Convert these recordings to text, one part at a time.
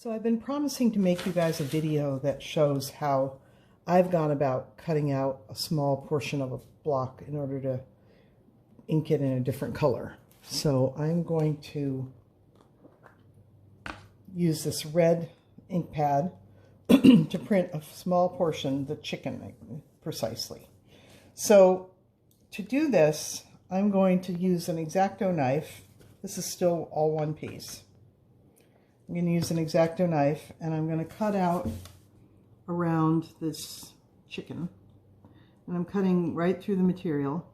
So I've been promising to make you guys a video that shows how I've gone about cutting out a small portion of a block in order to ink it in a different color. So I'm going to use this red ink pad to print a small portion, the chicken precisely. So to do this, I'm going to use an X-Acto knife. This is still all one piece. I'm going to use an X-Acto knife and I'm going to cut out around this chicken. And I'm cutting right through the material.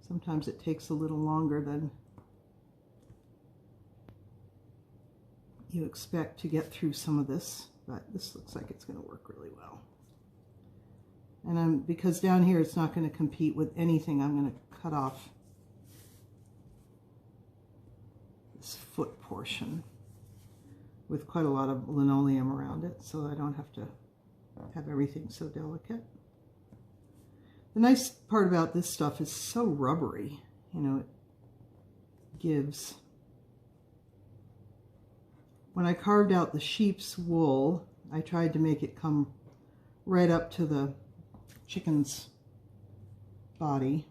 Sometimes it takes a little longer than you expect to get through some of this, but this looks like it's going to work really well. And because down here it's not going to compete with anything, I'm going to cut off this foot portion with quite a lot of linoleum around it so I don't have to have everything so delicate. The nice part about this stuff is so rubbery, you know, it gives. When I carved out the sheep's wool, I tried to make it come right up to the chicken's body.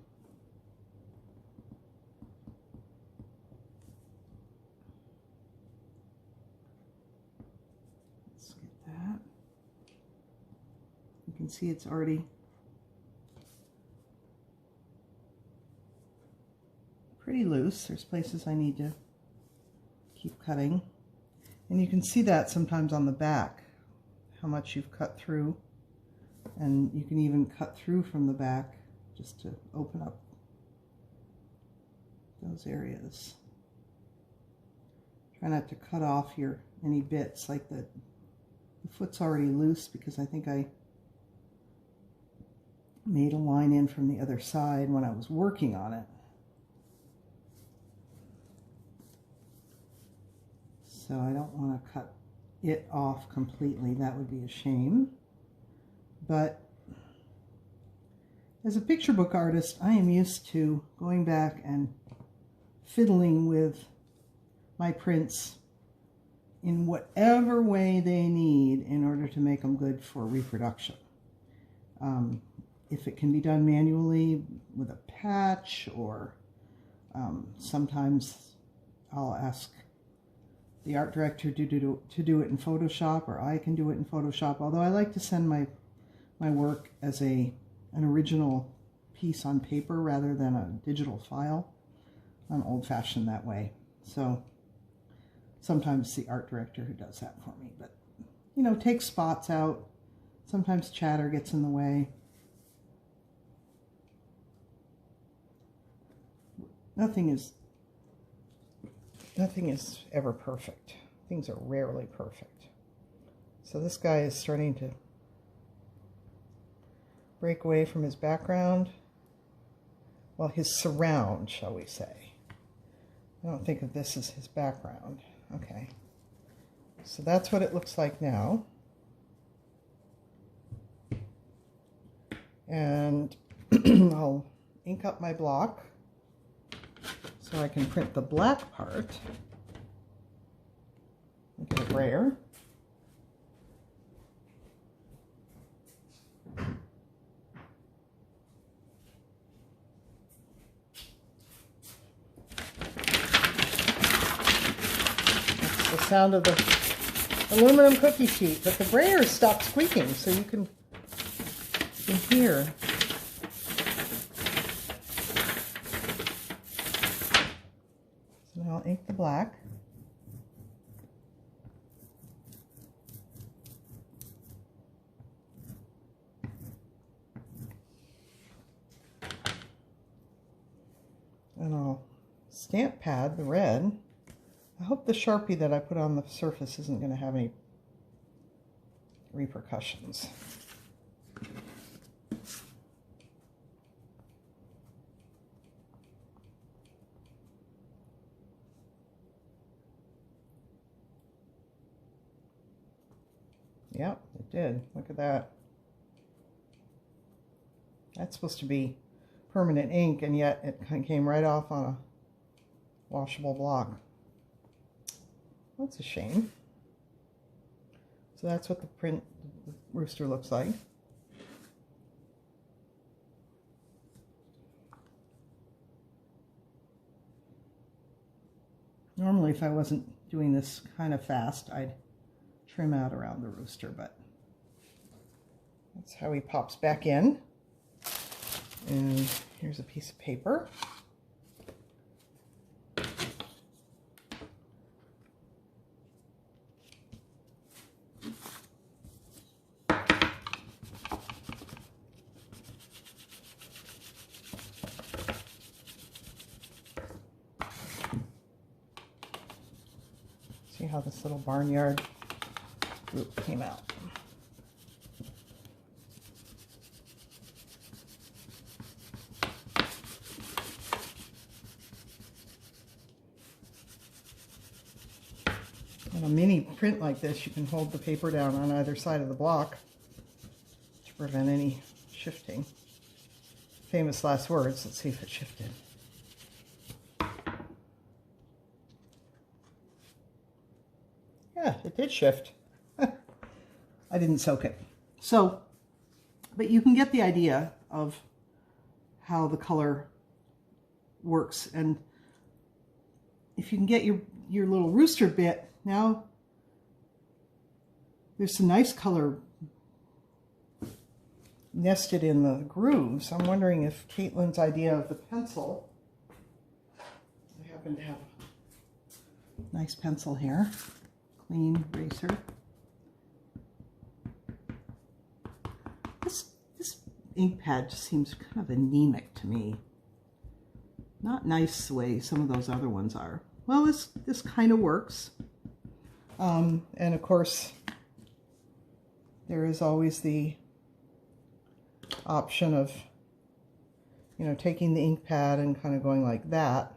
Let's get that. You can see it's already pretty loose. There's places I need to keep cutting. And you can see that sometimes on the back, how much you've cut through. And you can even cut through from the back just to open up those areas. Try not to cut off any bits, like the foot's already loose because I think I made a line in from the other side when I was working on it. So I don't want to cut it off completely. That would be a shame. But as a picture book artist, I am used to going back and fiddling with my prints in whatever way they need in order to make them good for reproduction. If it can be done manually with a patch, or sometimes I'll ask the art director to do it in Photoshop, or I can do it in Photoshop, although I like to send my work as an original piece on paper rather than a digital file. I'm old-fashioned that way. So sometimes the art director who does that for me, but you know, take spots out. Sometimes chatter gets in the way. Nothing is ever perfect. Things are rarely perfect. So this guy is starting to break away from his background. Well, his surround, shall we say. I don't think of this as his background. Okay. So that's what it looks like now. And I'll ink up my block so I can print the black part. Make it rare. That's the sound of the aluminum cookie sheet, but the brayer stopped squeaking, so you can hear. So now I'll ink the black. And I'll stamp pad the red. I hope the Sharpie that I put on the surface isn't going to have any repercussions. Yep, it did. Look at that. That's supposed to be permanent ink, and yet it came right off on washable block. That's a shame. So that's what the print the rooster looks like. Normally, if I wasn't doing this kind of fast, I'd trim out around the rooster, but that's how he pops back in. And here's a piece of paper. See how this little barnyard group came out. On a mini print like this, you can hold the paper down on either side of the block to prevent any shifting. Famous last words. Let's see if it shifted. Yeah, it did shift. I didn't soak it. So, but you can get the idea of how the color works. And if you can get your little rooster bit, now there's some nice color nested in the grooves. I'm wondering if Caitlin's idea of the pencil, I happen to have a nice pencil here. Clean eraser. This ink pad just seems kind of anemic to me. Not nice the way some of those other ones are. Well, this kind of works. And of course, there is always the option of, you know, taking the ink pad and kind of going like that.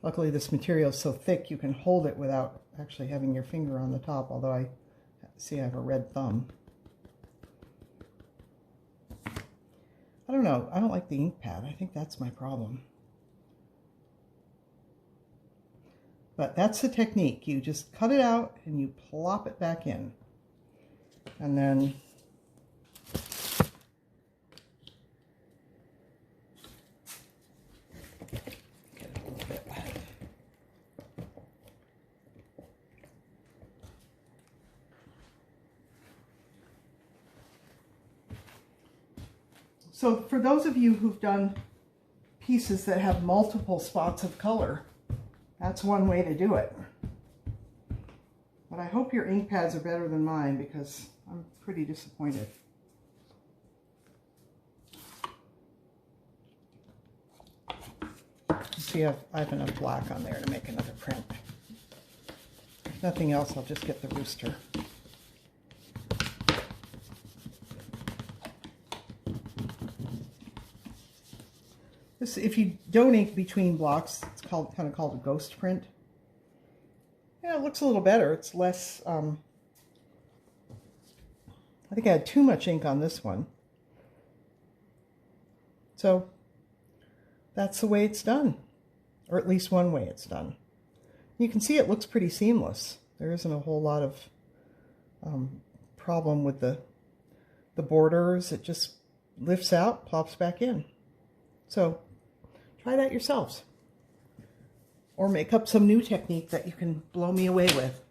Luckily, this material is so thick you can hold it without actually having your finger on the top, although I see I have a red thumb. I don't know. I don't like the ink pad. I think that's my problem. But that's the technique. You just cut it out and you plop it back in. And then so for those of you who've done pieces that have multiple spots of color, that's one way to do it. But I hope your ink pads are better than mine because I'm pretty disappointed. See, I have enough black on there to make another print. If nothing else, I'll just get the rooster. This, if you don't ink between blocks, it's kind of called a ghost print. Yeah, it looks a little better. It's less, I think I had too much ink on this one. So that's the way it's done, or at least one way it's done. You can see it looks pretty seamless. There isn't a whole lot of problem with the borders. It just lifts out, plops back in. So try that yourselves, or make up some new technique that you can blow me away with.